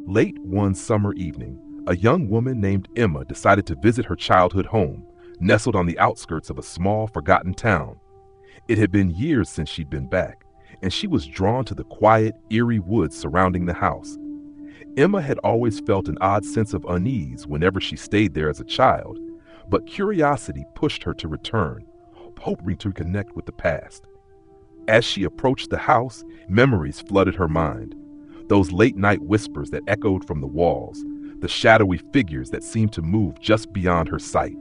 Late one summer evening, a young woman named Emma decided to visit her childhood home, nestled on the outskirts of a small, forgotten town. It had been years since she'd been back, and she was drawn to the quiet, eerie woods surrounding the house. Emma had always felt an odd sense of unease whenever she stayed there as a child, but curiosity pushed her to return, hoping to connect with the past. As she approached the house, memories flooded her mind. Those late-night whispers that echoed from the walls, the shadowy figures that seemed to move just beyond her sight.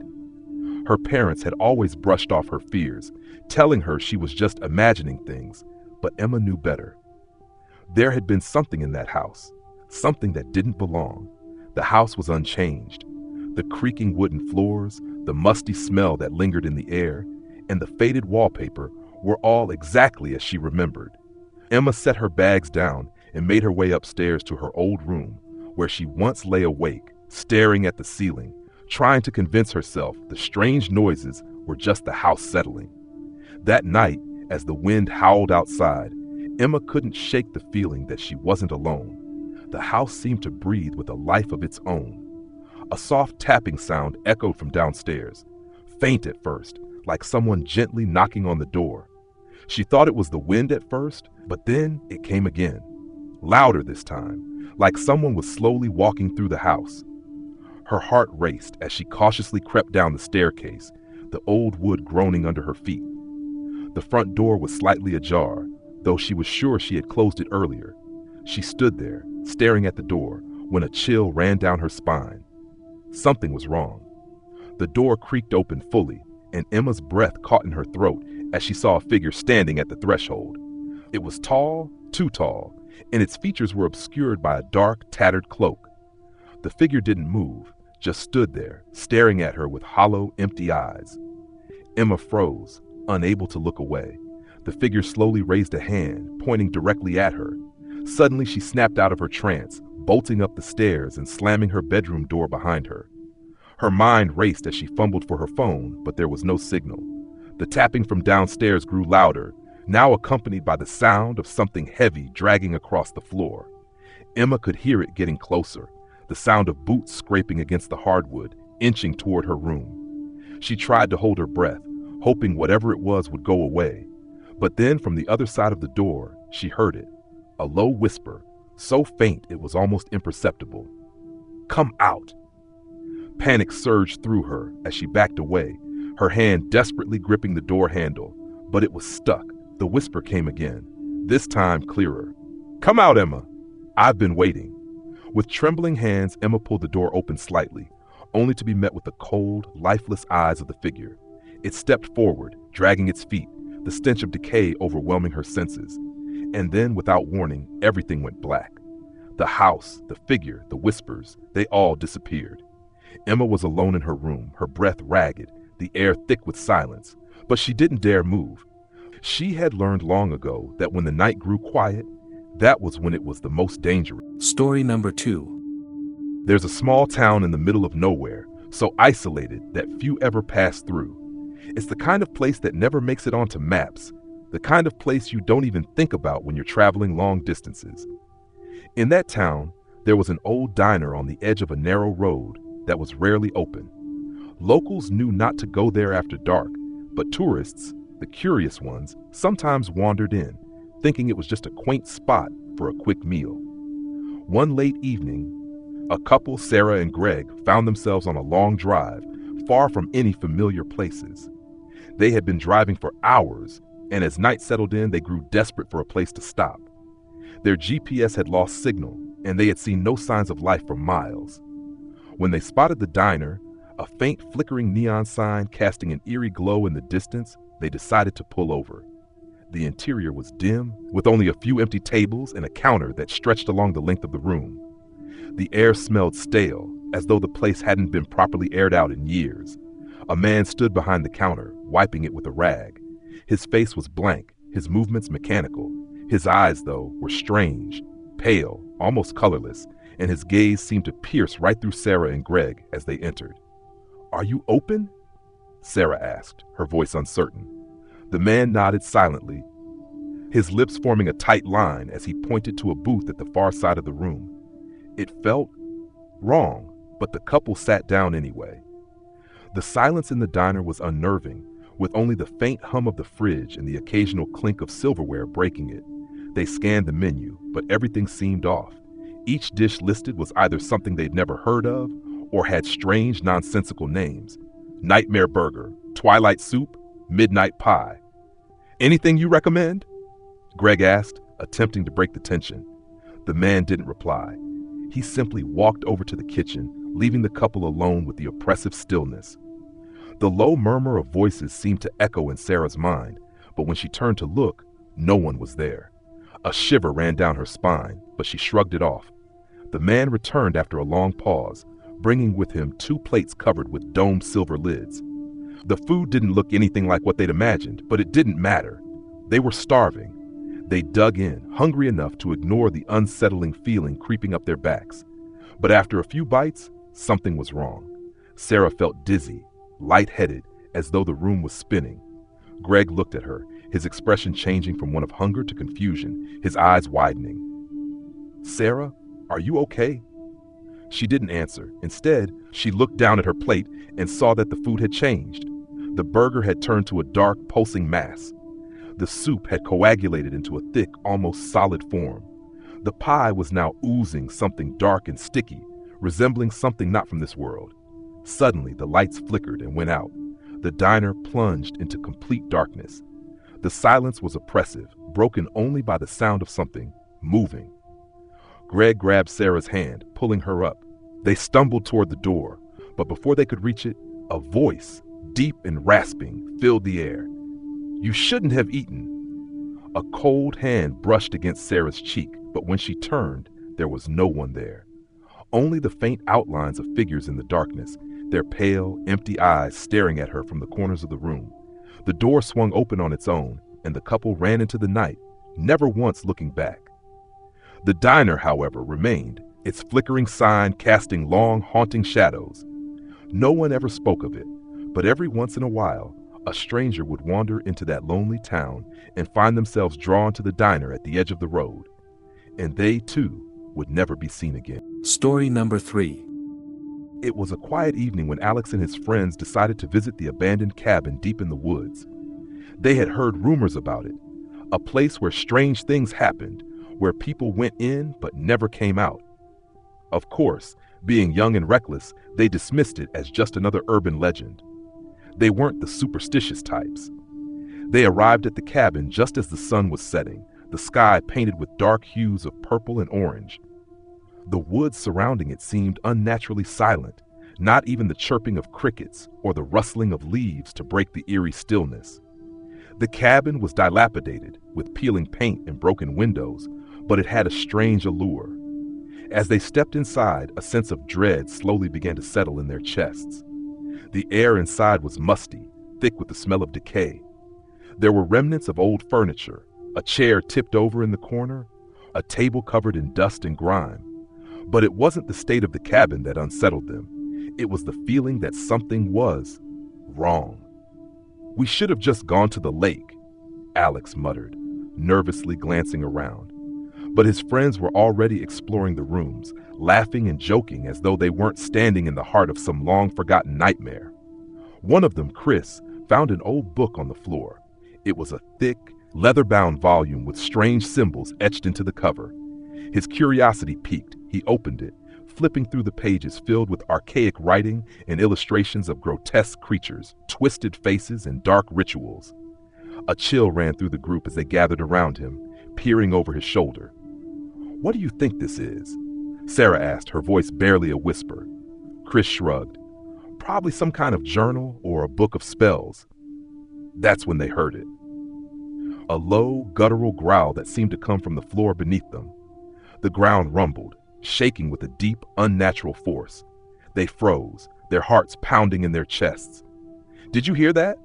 Her parents had always brushed off her fears, telling her she was just imagining things, but Emma knew better. There had been something in that house, something that didn't belong. The house was unchanged. The creaking wooden floors, the musty smell that lingered in the air, and the faded wallpaper were all exactly as she remembered. Emma set her bags down and made her way upstairs to her old room, where she once lay awake, staring at the ceiling, trying to convince herself the strange noises were just the house settling. That night, as the wind howled outside, Emma couldn't shake the feeling that she wasn't alone. The house seemed to breathe with a life of its own. A soft tapping sound echoed from downstairs, faint at first, like someone gently knocking on the door. She thought it was the wind at first, but then it came again, louder this time, like someone was slowly walking through the house. Her heart raced as she cautiously crept down the staircase, the old wood groaning under her feet. The front door was slightly ajar, though she was sure she had closed it earlier. She stood there, staring at the door, when a chill ran down her spine. Something was wrong. The door creaked open fully, and Emma's breath caught in her throat as she saw a figure standing at the threshold. It was tall, too tall, and its features were obscured by a dark, tattered cloak. The figure didn't move, just stood there, staring at her with hollow, empty eyes. Emma froze, unable to look away. The figure slowly raised a hand, pointing directly at her. Suddenly she snapped out of her trance, bolting up the stairs and slamming her bedroom door behind her. Her mind raced as she fumbled for her phone, but there was no signal. The tapping from downstairs grew louder, now accompanied by the sound of something heavy dragging across the floor. Emma could hear it getting closer, the sound of boots scraping against the hardwood, inching toward her room. She tried to hold her breath, hoping whatever it was would go away. But then from the other side of the door, she heard it, a low whisper, so faint it was almost imperceptible. "Come out!" Panic surged through her as she backed away, her hand desperately gripping the door handle, but it was stuck. The whisper came again, this time clearer. "Come out, Emma! I've been waiting." With trembling hands, Emma pulled the door open slightly, only to be met with the cold, lifeless eyes of the figure. It stepped forward, dragging its feet, the stench of decay overwhelming her senses. And then, without warning, everything went black. The house, the figure, the whispers, they all disappeared. Emma was alone in her room, her breath ragged, the air thick with silence, but she didn't dare move. She had learned long ago that when the night grew quiet, that was when it was the most dangerous. Story number 2. There's a small town in the middle of nowhere, so isolated that few ever pass through. It's the kind of place that never makes it onto maps, the kind of place you don't even think about when you're traveling long distances. In that town, there was an old diner on the edge of a narrow road that was rarely open. Locals knew not to go there after dark, but tourists, the curious ones, sometimes wandered in, thinking it was just a quaint spot for a quick meal. One late evening, a couple, Sarah and Greg, found themselves on a long drive, far from any familiar places. They had been driving for hours, and as night settled in, they grew desperate for a place to stop. Their GPS had lost signal, and they had seen no signs of life for miles. When they spotted the diner, a faint flickering neon sign casting an eerie glow in the distance, they decided to pull over. The interior was dim, with only a few empty tables and a counter that stretched along the length of the room. The air smelled stale, as though the place hadn't been properly aired out in years. A man stood behind the counter, wiping it with a rag. His face was blank, his movements mechanical. His eyes, though, were strange, pale, almost colorless, and his gaze seemed to pierce right through Sarah and Greg as they entered. "Are you open?" Sarah asked, her voice uncertain. The man nodded silently, his lips forming a tight line as he pointed to a booth at the far side of the room. It felt wrong, but the couple sat down anyway. The silence in the diner was unnerving, with only the faint hum of the fridge and the occasional clink of silverware breaking it. They scanned the menu, but everything seemed off. Each dish listed was either something they'd never heard of or had strange, nonsensical names. Nightmare burger, twilight soup, midnight pie. Anything you recommend? Greg asked, attempting to break the tension. The man didn't reply. He simply walked over to the kitchen, leaving the couple alone with the oppressive stillness. The low murmur of voices seemed to echo in Sarah's mind, but when she turned to look, no one was there. A shiver ran down her spine, but she shrugged it off. The man returned after a long pause, bringing with him 2 plates covered with domed silver lids. The food didn't look anything like what they'd imagined, but it didn't matter. They were starving. They dug in, hungry enough to ignore the unsettling feeling creeping up their backs. But after a few bites, something was wrong. Sarah felt dizzy, lightheaded, as though the room was spinning. Greg looked at her, his expression changing from one of hunger to confusion, his eyes widening. "Sarah, are you okay?" She didn't answer. Instead, she looked down at her plate and saw that the food had changed. The burger had turned to a dark, pulsing mass. The soup had coagulated into a thick, almost solid form. The pie was now oozing something dark and sticky, resembling something not from this world. Suddenly, the lights flickered and went out. The diner plunged into complete darkness. The silence was oppressive, broken only by the sound of something moving. Greg grabbed Sarah's hand, pulling her up. They stumbled toward the door, but before they could reach it, a voice, deep and rasping, filled the air. "You shouldn't have eaten." A cold hand brushed against Sarah's cheek, but when she turned, there was no one there. Only the faint outlines of figures in the darkness, their pale, empty eyes staring at her from the corners of the room. The door swung open on its own, and the couple ran into the night, never once looking back. The diner, however, remained, its flickering sign casting long, haunting shadows. No one ever spoke of it, but every once in a while, a stranger would wander into that lonely town and find themselves drawn to the diner at the edge of the road. And they, too, would never be seen again. Story number 3. It was a quiet evening when Alex and his friends decided to visit the abandoned cabin deep in the woods. They had heard rumors about it, a place where strange things happened, where people went in but never came out. Of course, being young and reckless, they dismissed it as just another urban legend. They weren't the superstitious types. They arrived at the cabin just as the sun was setting, the sky painted with dark hues of purple and orange. The woods surrounding it seemed unnaturally silent, not even the chirping of crickets or the rustling of leaves to break the eerie stillness. The cabin was dilapidated, with peeling paint and broken windows, but it had a strange allure. As they stepped inside, a sense of dread slowly began to settle in their chests. The air inside was musty, thick with the smell of decay. There were remnants of old furniture, a chair tipped over in the corner, a table covered in dust and grime. But it wasn't the state of the cabin that unsettled them. It was the feeling that something was wrong. "We should have just gone to the lake," Alex muttered, nervously glancing around. But his friends were already exploring the rooms, laughing and joking as though they weren't standing in the heart of some long-forgotten nightmare. One of them, Chris, found an old book on the floor. It was a thick, leather-bound volume with strange symbols etched into the cover. His curiosity piqued. He opened it, flipping through the pages filled with archaic writing and illustrations of grotesque creatures, twisted faces, and dark rituals. A chill ran through the group as they gathered around him, peering over his shoulder. "What do you think this is?" Sarah asked, her voice barely a whisper. Chris shrugged. "Probably some kind of journal or a book of spells." That's when they heard it. A low, guttural growl that seemed to come from the floor beneath them. The ground rumbled, shaking with a deep, unnatural force. They froze, their hearts pounding in their chests. "Did you hear that?"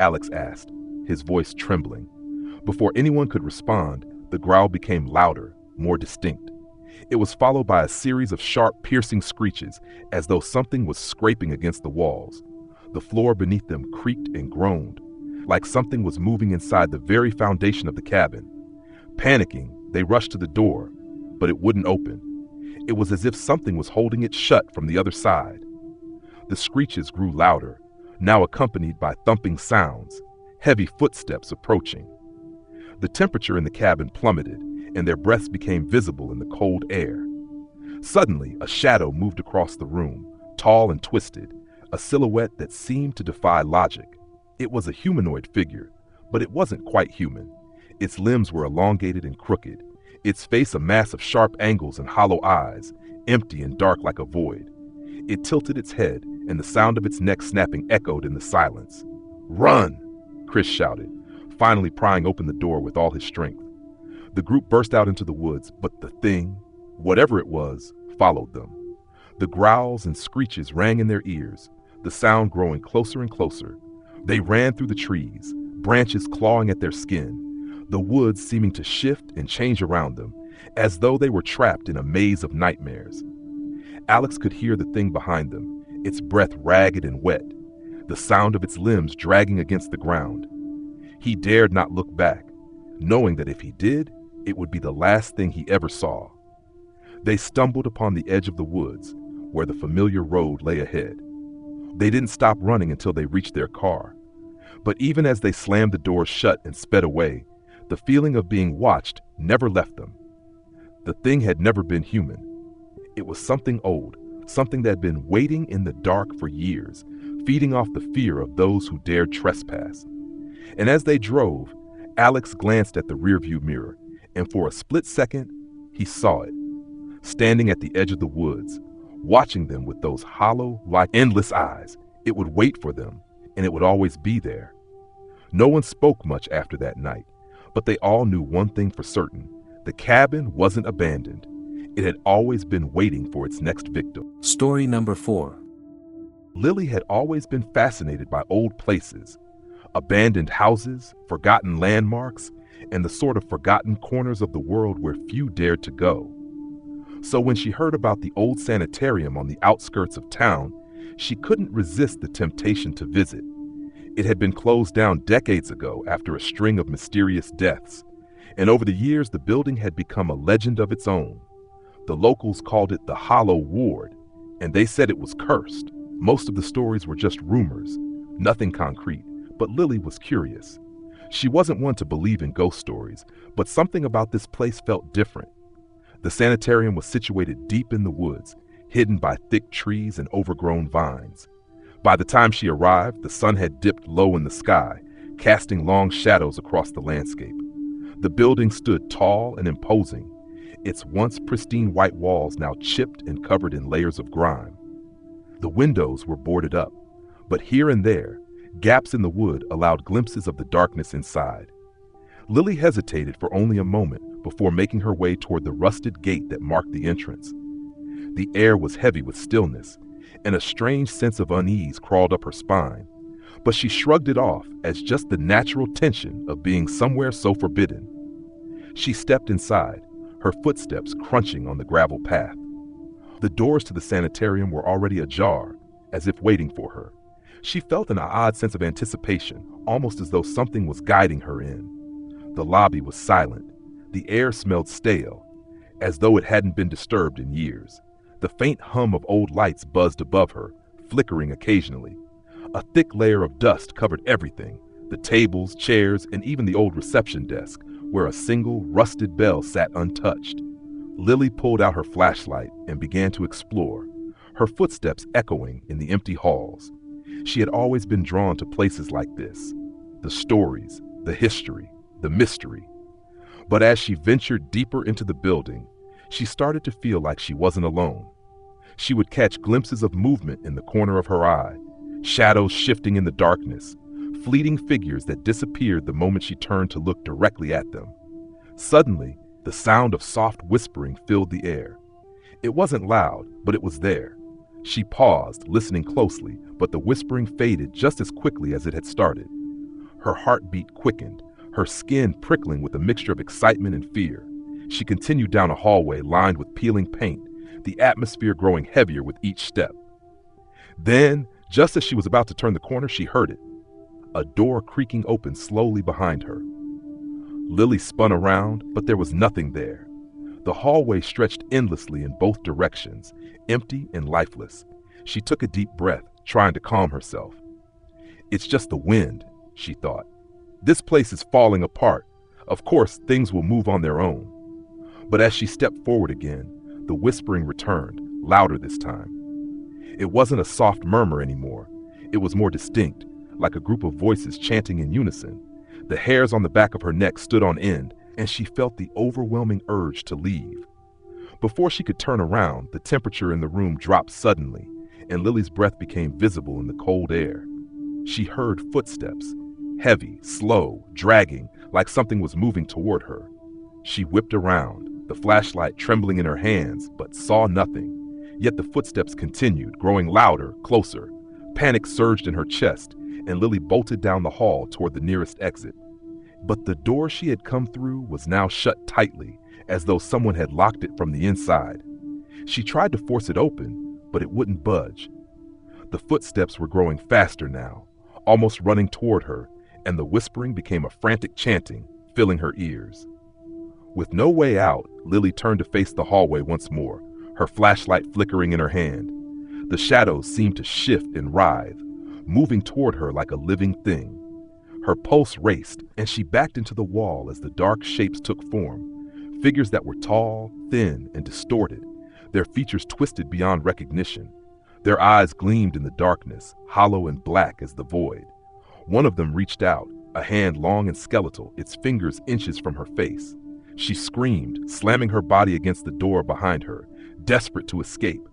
Alex asked, his voice trembling. Before anyone could respond, the growl became louder, more distinct. It was followed by a series of sharp, piercing screeches, as though something was scraping against the walls. The floor beneath them creaked and groaned, like something was moving inside the very foundation of the cabin. Panicking, they rushed to the door, but it wouldn't open. It was as if something was holding it shut from the other side. The screeches grew louder, now accompanied by thumping sounds, heavy footsteps approaching. The temperature in the cabin plummeted, and their breaths became visible in the cold air. Suddenly, a shadow moved across the room, tall and twisted, a silhouette that seemed to defy logic. It was a humanoid figure, but it wasn't quite human. Its limbs were elongated and crooked, its face a mass of sharp angles and hollow eyes, empty and dark like a void. It tilted its head, and the sound of its neck snapping echoed in the silence. "Run!" Chris shouted, finally prying open the door with all his strength. The group burst out into the woods, but the thing, whatever it was, followed them. The growls and screeches rang in their ears, the sound growing closer and closer. They ran through the trees, branches clawing at their skin, the woods seeming to shift and change around them, as though they were trapped in a maze of nightmares. Alex could hear the thing behind them, its breath ragged and wet, the sound of its limbs dragging against the ground. He dared not look back, knowing that if he did, it would be the last thing he ever saw. They stumbled upon the edge of the woods, where the familiar road lay ahead. They didn't stop running until they reached their car. But even as they slammed the doors shut and sped away, the feeling of being watched never left them. The thing had never been human. It was something old, something that had been waiting in the dark for years, feeding off the fear of those who dared trespass. And as they drove, Alex glanced at the rearview mirror, and for a split second, he saw it, standing at the edge of the woods, watching them with those hollow, like endless eyes. It would wait for them, and it would always be there. No one spoke much after that night, but they all knew one thing for certain. The cabin wasn't abandoned. It had always been waiting for its next victim. Story number 4. Lily had always been fascinated by old places, abandoned houses, forgotten landmarks, and the sort of forgotten corners of the world where few dared to go. So when she heard about the old sanitarium on the outskirts of town, she couldn't resist the temptation to visit. It had been closed down decades ago after a string of mysterious deaths, and over the years the building had become a legend of its own. The locals called it the Hollow Ward, and they said it was cursed. Most of the stories were just rumors, nothing concrete, but Lily was curious. She wasn't one to believe in ghost stories, but something about this place felt different. The sanitarium was situated deep in the woods, hidden by thick trees and overgrown vines. By the time she arrived, the sun had dipped low in the sky, casting long shadows across the landscape. The building stood tall and imposing, its once pristine white walls now chipped and covered in layers of grime. The windows were boarded up, but here and there, gaps in the wood allowed glimpses of the darkness inside. Lily hesitated for only a moment before making her way toward the rusted gate that marked the entrance. The air was heavy with stillness, and a strange sense of unease crawled up her spine, but she shrugged it off as just the natural tension of being somewhere so forbidden. She stepped inside, her footsteps crunching on the gravel path. The doors to the sanitarium were already ajar, as if waiting for her. She felt an odd sense of anticipation, almost as though something was guiding her in. The lobby was silent. The air smelled stale, as though it hadn't been disturbed in years. The faint hum of old lights buzzed above her, flickering occasionally. A thick layer of dust covered everything, the tables, chairs, and even the old reception desk, where a single, rusted bell sat untouched. Lily pulled out her flashlight and began to explore, her footsteps echoing in the empty halls. She had always been drawn to places like this, the stories, the history, the mystery. But as she ventured deeper into the building, she started to feel like she wasn't alone. She would catch glimpses of movement in the corner of her eye, shadows shifting in the darkness, fleeting figures that disappeared the moment she turned to look directly at them. Suddenly, the sound of soft whispering filled the air. It wasn't loud, but it was there. She paused, listening closely, but the whispering faded just as quickly as it had started. Her heartbeat quickened, her skin prickling with a mixture of excitement and fear. She continued down a hallway lined with peeling paint, the atmosphere growing heavier with each step. Then, just as she was about to turn the corner, she heard it. A door creaking open slowly behind her. Lily spun around, but there was nothing there. The hallway stretched endlessly in both directions, empty and lifeless. She took a deep breath, trying to calm herself. It's just the wind, she thought. This place is falling apart. Of course, things will move on their own. But as she stepped forward again, the whispering returned, louder this time. It wasn't a soft murmur anymore. It was more distinct, like a group of voices chanting in unison. The hairs on the back of her neck stood on end, and she felt the overwhelming urge to leave. Before she could turn around, the temperature in the room dropped suddenly, and Lily's breath became visible in the cold air. She heard footsteps, heavy, slow, dragging, like something was moving toward her. She whipped around, the flashlight trembling in her hands, but saw nothing. Yet the footsteps continued, growing louder, closer. Panic surged in her chest, and Lily bolted down the hall toward the nearest exit. But the door she had come through was now shut tightly, as though someone had locked it from the inside. She tried to force it open, but it wouldn't budge. The footsteps were growing faster now, almost running toward her, and the whispering became a frantic chanting, filling her ears. With no way out, Lily turned to face the hallway once more, her flashlight flickering in her hand. The shadows seemed to shift and writhe, moving toward her like a living thing. Her pulse raced, and she backed into the wall as the dark shapes took form. Figures that were tall, thin, and distorted, their features twisted beyond recognition. Their eyes gleamed in the darkness, hollow and black as the void. One of them reached out, a hand long and skeletal, its fingers inches from her face. She screamed, slamming her body against the door behind her, desperate to escape.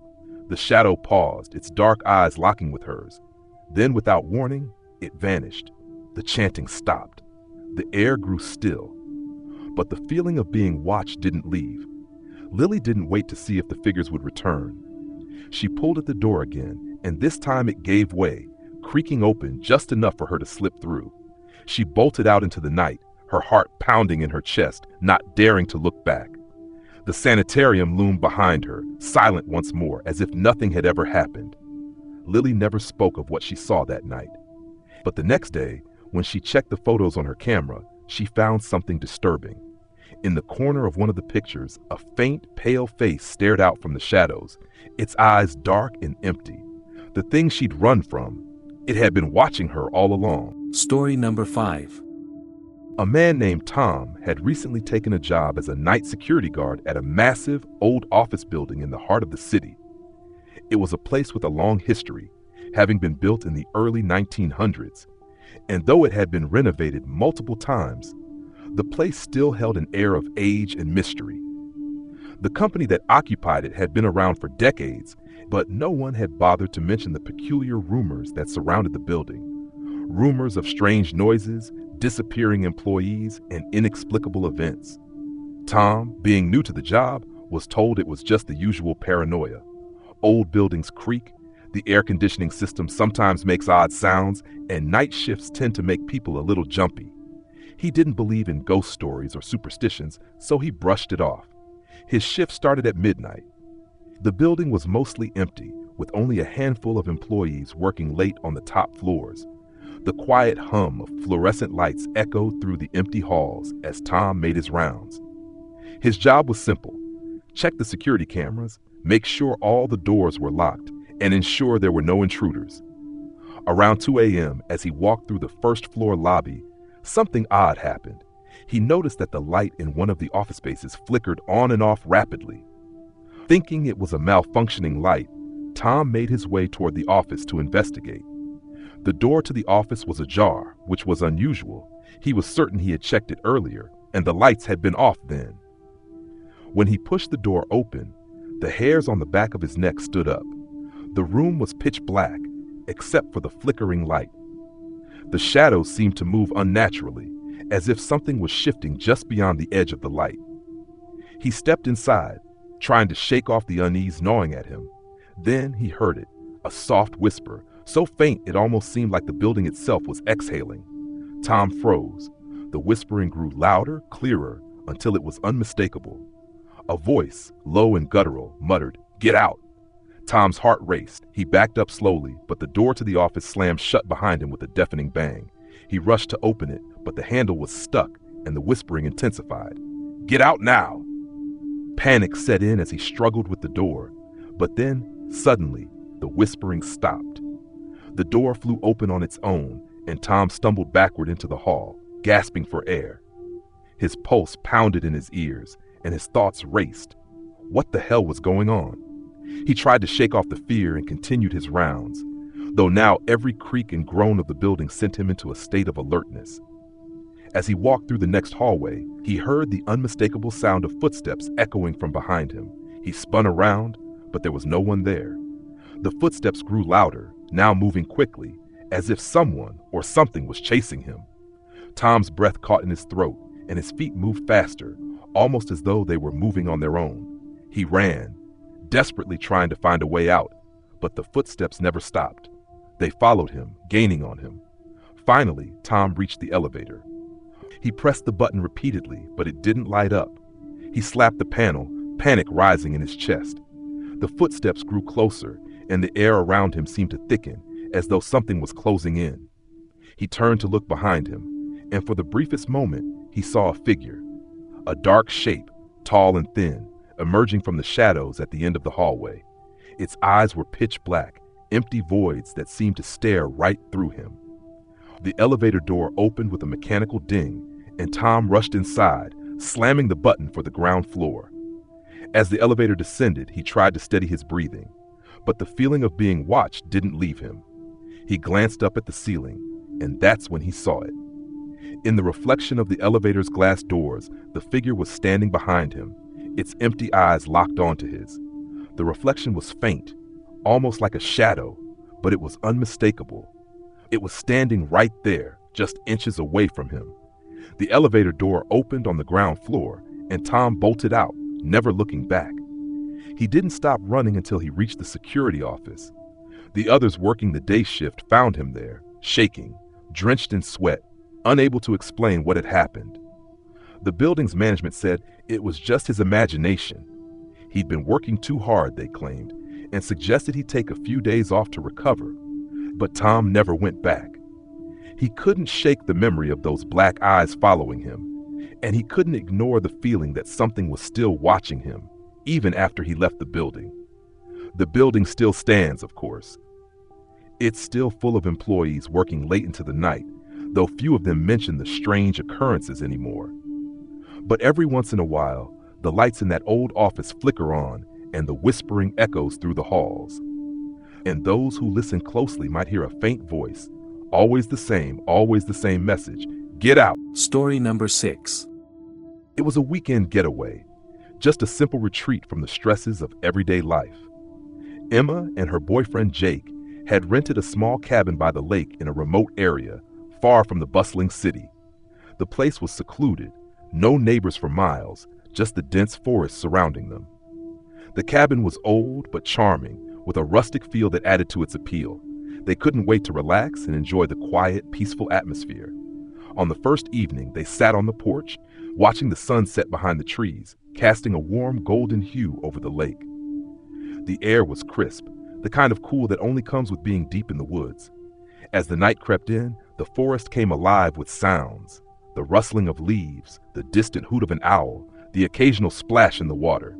The shadow paused, its dark eyes locking with hers. Then, without warning, it vanished. The chanting stopped. The air grew still. But the feeling of being watched didn't leave. Lily didn't wait to see if the figures would return. She pulled at the door again, and this time it gave way, creaking open just enough for her to slip through. She bolted out into the night, her heart pounding in her chest, not daring to look back. The sanitarium loomed behind her, silent once more, as if nothing had ever happened. Lily never spoke of what she saw that night. But the next day, when she checked the photos on her camera, she found something disturbing. In the corner of one of the pictures, a faint, pale face stared out from the shadows, its eyes dark and empty. The thing she'd run from, it had been watching her all along. Story number 5. A man named Tom had recently taken a job as a night security guard at a massive, old office building in the heart of the city. It was a place with a long history, having been built in the early 1900s, and though it had been renovated multiple times, the place still held an air of age and mystery. The company that occupied it had been around for decades, but no one had bothered to mention the peculiar rumors that surrounded the building. Rumors of strange noises, disappearing employees, and inexplicable events. Tom, being new to the job, was told it was just the usual paranoia. Old buildings creak, the air conditioning system sometimes makes odd sounds, and night shifts tend to make people a little jumpy. He didn't believe in ghost stories or superstitions, so he brushed it off. His shift started at midnight. The building was mostly empty, with only a handful of employees working late on the top floors. The quiet hum of fluorescent lights echoed through the empty halls as Tom made his rounds. His job was simple: check the security cameras, make sure all the doors were locked, and ensure there were no intruders. Around 2 a.m., as he walked through the first floor lobby, something odd happened. He noticed that the light in one of the office spaces flickered on and off rapidly. Thinking it was a malfunctioning light, Tom made his way toward the office to investigate. The door to the office was ajar, which was unusual. He was certain he had checked it earlier, and the lights had been off then. When he pushed the door open, the hairs on the back of his neck stood up. The room was pitch black, except for the flickering light. The shadows seemed to move unnaturally, as if something was shifting just beyond the edge of the light. He stepped inside, trying to shake off the unease gnawing at him. Then he heard it, a soft whisper, so faint it almost seemed like the building itself was exhaling. Tom froze. The whispering grew louder, clearer, until it was unmistakable. A voice, low and guttural, muttered, "Get out!" Tom's heart raced. He backed up slowly, but the door to the office slammed shut behind him with a deafening bang. He rushed to open it, but the handle was stuck, and the whispering intensified. "Get out now!" Panic set in as he struggled with the door, but then, suddenly, the whispering stopped. The door flew open on its own, and Tom stumbled backward into the hall, gasping for air. His pulse pounded in his ears, and his thoughts raced. What the hell was going on? He tried to shake off the fear and continued his rounds, though now every creak and groan of the building sent him into a state of alertness. As he walked through the next hallway, he heard the unmistakable sound of footsteps echoing from behind him. He spun around, but there was no one there. The footsteps grew louder, now moving quickly, as if someone or something was chasing him. Tom's breath caught in his throat, and his feet moved faster, almost as though they were moving on their own. He ran, desperately trying to find a way out, but the footsteps never stopped. They followed him, gaining on him. Finally, Tom reached the elevator. He pressed the button repeatedly, but it didn't light up. He slapped the panel, panic rising in his chest. The footsteps grew closer, and the air around him seemed to thicken, as though something was closing in. He turned to look behind him, and for the briefest moment, he saw a figure. A dark shape, tall and thin, emerging from the shadows at the end of the hallway. Its eyes were pitch black, empty voids that seemed to stare right through him. The elevator door opened with a mechanical ding, and Tom rushed inside, slamming the button for the ground floor. As the elevator descended, he tried to steady his breathing, but the feeling of being watched didn't leave him. He glanced up at the ceiling, and that's when he saw it. In the reflection of the elevator's glass doors, the figure was standing behind him, its empty eyes locked onto his. The reflection was faint, almost like a shadow, but it was unmistakable. It was standing right there, just inches away from him. The elevator door opened on the ground floor, and Tom bolted out, never looking back. He didn't stop running until he reached the security office. The others working the day shift found him there, shaking, drenched in sweat, unable to explain what had happened. The building's management said it was just his imagination. He'd been working too hard, they claimed, and suggested he take a few days off to recover. But Tom never went back. He couldn't shake the memory of those black eyes following him, and he couldn't ignore the feeling that something was still watching him, even after he left the building. The building still stands, of course. It's still full of employees working late into the night, though few of them mention the strange occurrences anymore. But every once in a while, the lights in that old office flicker on, and the whispering echoes through the halls. And those who listen closely might hear a faint voice, always the same message: get out. Story number 6. It was a weekend getaway, just a simple retreat from the stresses of everyday life. Emma and her boyfriend Jake had rented a small cabin by the lake in a remote area, far from the bustling city. The place was secluded, no neighbors for miles, just the dense forest surrounding them. The cabin was old but charming, with a rustic feel that added to its appeal. They couldn't wait to relax and enjoy the quiet, peaceful atmosphere. On the first evening, they sat on the porch, watching the sun set behind the trees, casting a warm golden hue over the lake. The air was crisp, the kind of cool that only comes with being deep in the woods. As the night crept in, the forest came alive with sounds: the rustling of leaves, the distant hoot of an owl, the occasional splash in the water.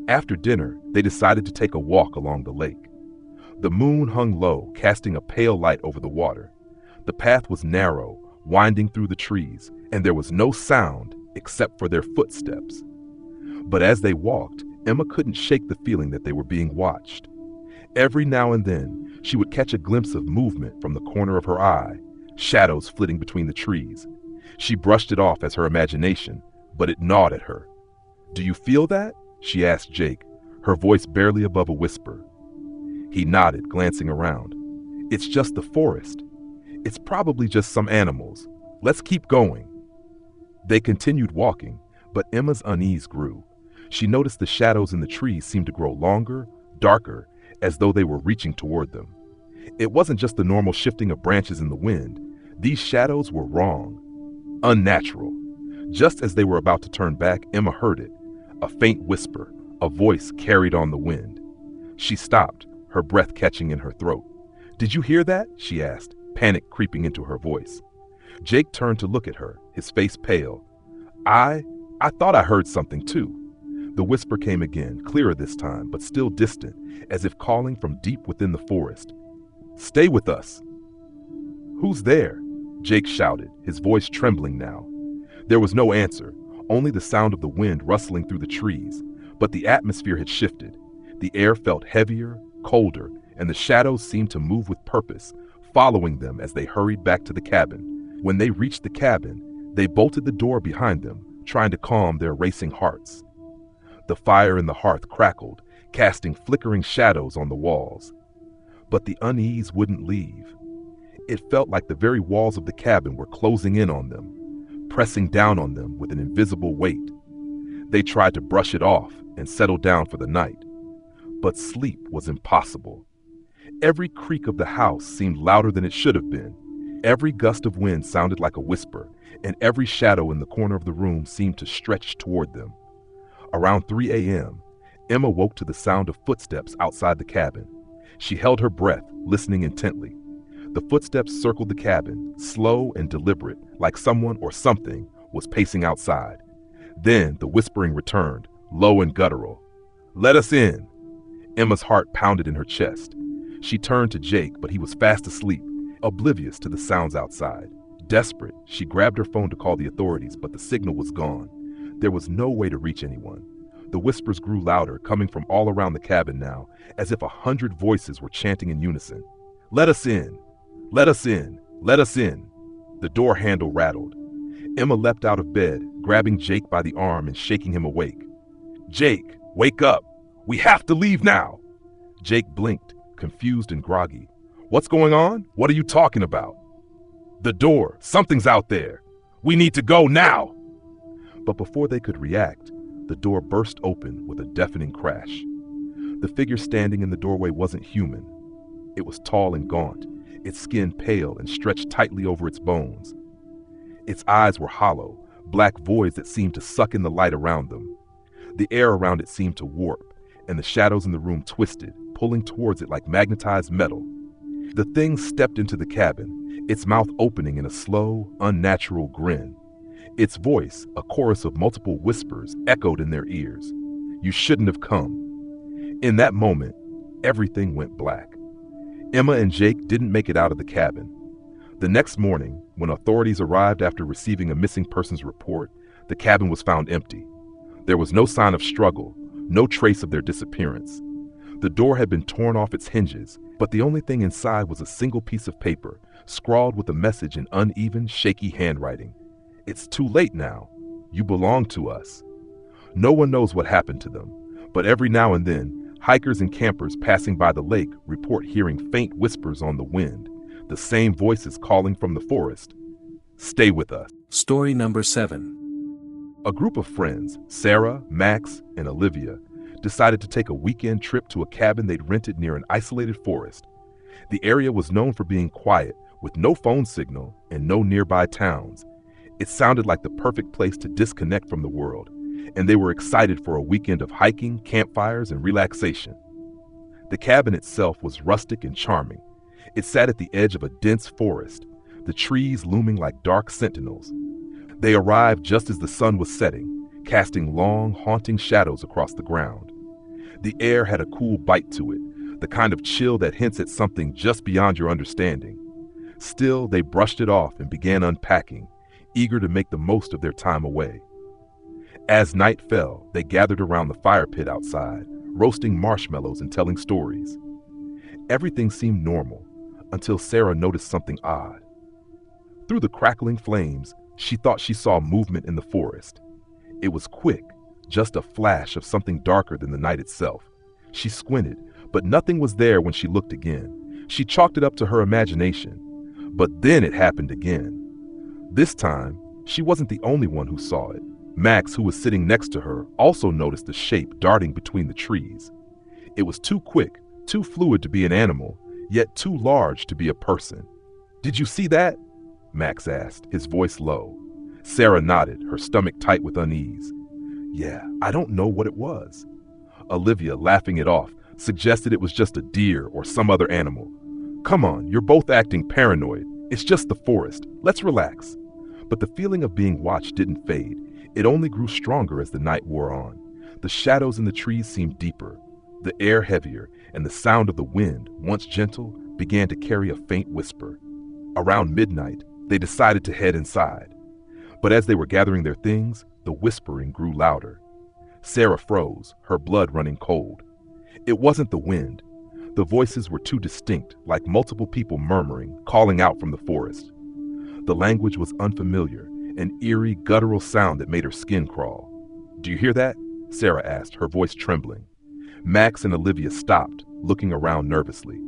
After dinner, they decided to take a walk along the lake. The moon hung low, casting a pale light over the water. The path was narrow, winding through the trees, and there was no sound except for their footsteps. But as they walked, Emma couldn't shake the feeling that they were being watched. Every now and then, she would catch a glimpse of movement from the corner of her eye, shadows flitting between the trees. She brushed it off as her imagination, but it gnawed at her. "Do you feel that?" she asked Jake, her voice barely above a whisper. He nodded, glancing around. "It's just the forest. It's probably just some animals. Let's keep going." They continued walking, but Emma's unease grew. She noticed the shadows in the trees seemed to grow longer, darker, as though they were reaching toward them. It wasn't just the normal shifting of branches in the wind. These shadows were wrong, unnatural. Just as they were about to turn back, Emma heard it, a faint whisper, a voice carried on the wind. She stopped, her breath catching in her throat. "Did you hear that?" she asked, panic creeping into her voice. Jake turned to look at her, his face pale. I thought I heard something too. The whisper came again, clearer this time, but still distant, as if calling from deep within the forest. "Stay with us." "Who's there?" Jake shouted, his voice trembling now. There was no answer, only the sound of the wind rustling through the trees, but the atmosphere had shifted. The air felt heavier, colder, and the shadows seemed to move with purpose, following them as they hurried back to the cabin. When they reached the cabin, they bolted the door behind them, trying to calm their racing hearts. The fire in the hearth crackled, casting flickering shadows on the walls. But the unease wouldn't leave. It felt like the very walls of the cabin were closing in on them, pressing down on them with an invisible weight. They tried to brush it off and settle down for the night. But sleep was impossible. Every creak of the house seemed louder than it should have been. Every gust of wind sounded like a whisper, and every shadow in the corner of the room seemed to stretch toward them. Around 3 a.m., Emma woke to the sound of footsteps outside the cabin. She held her breath, listening intently. The footsteps circled the cabin, slow and deliberate, like someone or something was pacing outside. Then the whispering returned, low and guttural. "Let us in." Emma's heart pounded in her chest. She turned to Jake, but he was fast asleep, oblivious to the sounds outside. Desperate, she grabbed her phone to call the authorities, but the signal was gone. There was no way to reach anyone. The whispers grew louder, coming from all around the cabin now, as if 100 voices were chanting in unison. "Let us in! Let us in! Let us in!" The door handle rattled. Emma leapt out of bed, grabbing Jake by the arm and shaking him awake. "Jake, wake up! We have to leave now!" Jake blinked, confused and groggy. "What's going on? What are you talking about?" "The door! Something's out there! We need to go now!" But before they could react, the door burst open with a deafening crash. The figure standing in the doorway wasn't human. It was tall and gaunt, its skin pale and stretched tightly over its bones. Its eyes were hollow, black voids that seemed to suck in the light around them. The air around it seemed to warp, and the shadows in the room twisted, pulling towards it like magnetized metal. The thing stepped into the cabin, its mouth opening in a slow, unnatural grin. Its voice, a chorus of multiple whispers, echoed in their ears. "You shouldn't have come." In that moment, everything went black. Emma and Jake didn't make it out of the cabin. The next morning, when authorities arrived after receiving a missing persons report, the cabin was found empty. There was no sign of struggle, no trace of their disappearance. The door had been torn off its hinges, but the only thing inside was a single piece of paper, scrawled with a message in uneven, shaky handwriting. "It's too late now. You belong to us." No one knows what happened to them, but every now and then, hikers and campers passing by the lake report hearing faint whispers on the wind, the same voices calling from the forest. Stay with us. Story number 7. A group of friends, Sarah, Max, and Olivia, decided to take a weekend trip to a cabin they'd rented near an isolated forest. The area was known for being quiet, with no phone signal and no nearby towns. It sounded like the perfect place to disconnect from the world, and they were excited for a weekend of hiking, campfires, and relaxation. The cabin itself was rustic and charming. It sat at the edge of a dense forest, the trees looming like dark sentinels. They arrived just as the sun was setting, casting long, haunting shadows across the ground. The air had a cool bite to it, the kind of chill that hints at something just beyond your understanding. Still, they brushed it off and began unpacking, eager to make the most of their time away. As night fell, they gathered around the fire pit outside, roasting marshmallows and telling stories. Everything seemed normal, until Sarah noticed something odd. Through the crackling flames, she thought she saw movement in the forest. It was quick, just a flash of something darker than the night itself. She squinted, but nothing was there when she looked again. She chalked it up to her imagination. But then it happened again. This time, she wasn't the only one who saw it. Max, who was sitting next to her, also noticed the shape darting between the trees. It was too quick, too fluid to be an animal, yet too large to be a person. "Did you see that?" Max asked, his voice low. Sarah nodded, her stomach tight with unease. "Yeah, I don't know what it was." Olivia, laughing it off, suggested it was just a deer or some other animal. "Come on, you're both acting paranoid. It's just the forest. Let's relax." But the feeling of being watched didn't fade. It only grew stronger as the night wore on. The shadows in the trees seemed deeper, the air heavier, and the sound of the wind, once gentle, began to carry a faint whisper. Around midnight, they decided to head inside. But as they were gathering their things, the whispering grew louder. Sarah froze, her blood running cold. It wasn't the wind. The voices were too distinct, like multiple people murmuring, calling out from the forest. The language was unfamiliar, an eerie, guttural sound that made her skin crawl. "Do you hear that?" Sarah asked, her voice trembling. Max and Olivia stopped, looking around nervously.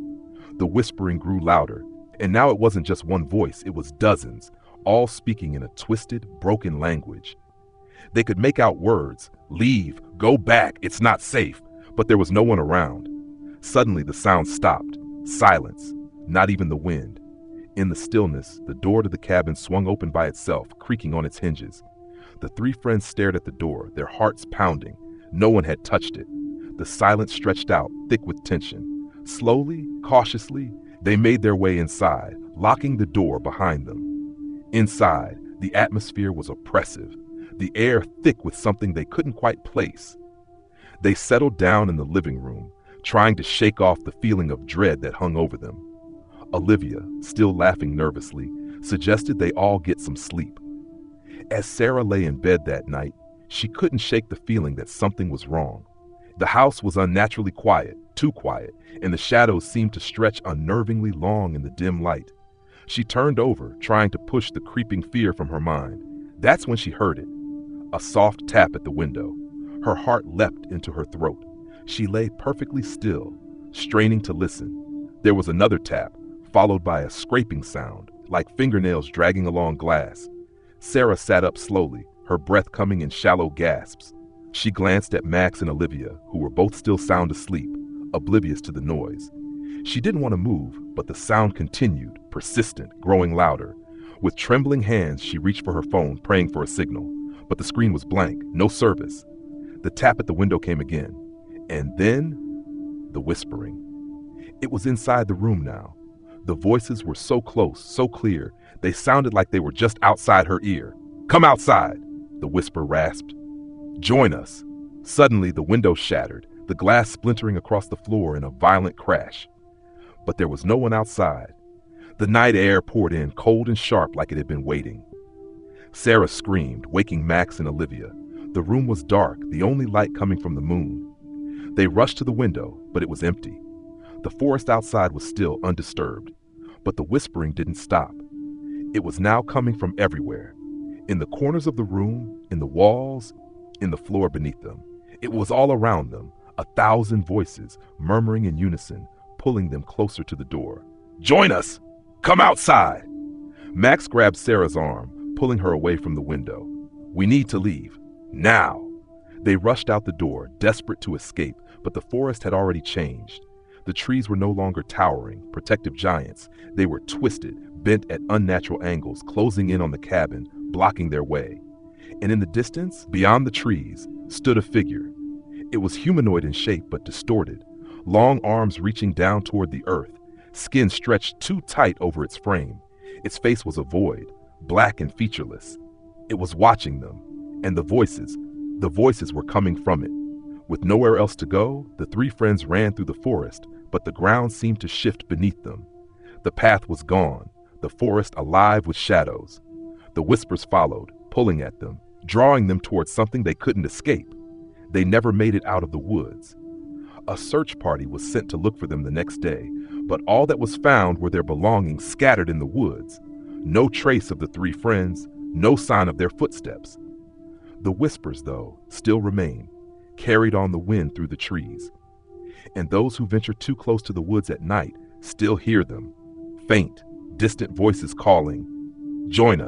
The whispering grew louder, and now it wasn't just one voice, it was dozens, all speaking in a twisted, broken language. They could make out words: "Leave, go back, it's not safe," but there was no one around. Suddenly the sound stopped. Silence, not even the wind. In the stillness, the door to the cabin swung open by itself, creaking on its hinges. The three friends stared at the door, their hearts pounding. No one had touched it. The silence stretched out, thick with tension. Slowly, cautiously, they made their way inside, locking the door behind them. Inside, the atmosphere was oppressive, the air thick with something they couldn't quite place. They settled down in the living room, trying to shake off the feeling of dread that hung over them. Olivia, still laughing nervously, suggested they all get some sleep. As Sarah lay in bed that night, she couldn't shake the feeling that something was wrong. The house was unnaturally quiet, too quiet, and the shadows seemed to stretch unnervingly long in the dim light. She turned over, trying to push the creeping fear from her mind. That's when she heard it. A soft tap at the window. Her heart leapt into her throat. She lay perfectly still, straining to listen. There was another tap, followed by a scraping sound, like fingernails dragging along glass. Sarah sat up slowly, her breath coming in shallow gasps. She glanced at Max and Olivia, who were both still sound asleep, oblivious to the noise. She didn't want to move, but the sound continued, persistent, growing louder. With trembling hands, she reached for her phone, praying for a signal. But the screen was blank, no service. The tap at the window came again. And then, the whispering. It was inside the room now. The voices were so close, so clear, they sounded like they were just outside her ear. "Come outside," the whisper rasped. "Join us." Suddenly, the window shattered, the glass splintering across the floor in a violent crash. But there was no one outside. The night air poured in, cold and sharp like it had been waiting. Sarah screamed, waking Max and Olivia. The room was dark, the only light coming from the moon. They rushed to the window, but it was empty. The forest outside was still undisturbed, but the whispering didn't stop. It was now coming from everywhere. In the corners of the room, in the walls, in the floor beneath them. It was all around them, 1,000 voices, murmuring in unison, pulling them closer to the door. "Join us! Come outside!" Max grabbed Sarah's arm, pulling her away from the window. "We need to leave. Now!" They rushed out the door, desperate to escape, but the forest had already changed. The trees were no longer towering, protective giants. They were twisted, bent at unnatural angles, closing in on the cabin, blocking their way. And in the distance, beyond the trees, stood a figure. It was humanoid in shape, but distorted. Long arms reaching down toward the earth, skin stretched too tight over its frame. Its face was a void, black and featureless. It was watching them, and the voices were coming from it. With nowhere else to go, the three friends ran through the forest, but the ground seemed to shift beneath them. The path was gone, the forest alive with shadows. The whispers followed, pulling at them, drawing them towards something they couldn't escape. They never made it out of the woods. A search party was sent to look for them the next day, but all that was found were their belongings scattered in the woods. No trace of the three friends, no sign of their footsteps. The whispers, though, still remain, carried on the wind through the trees. And those who venture too close to the woods at night still hear them, faint, distant voices calling, "Join us."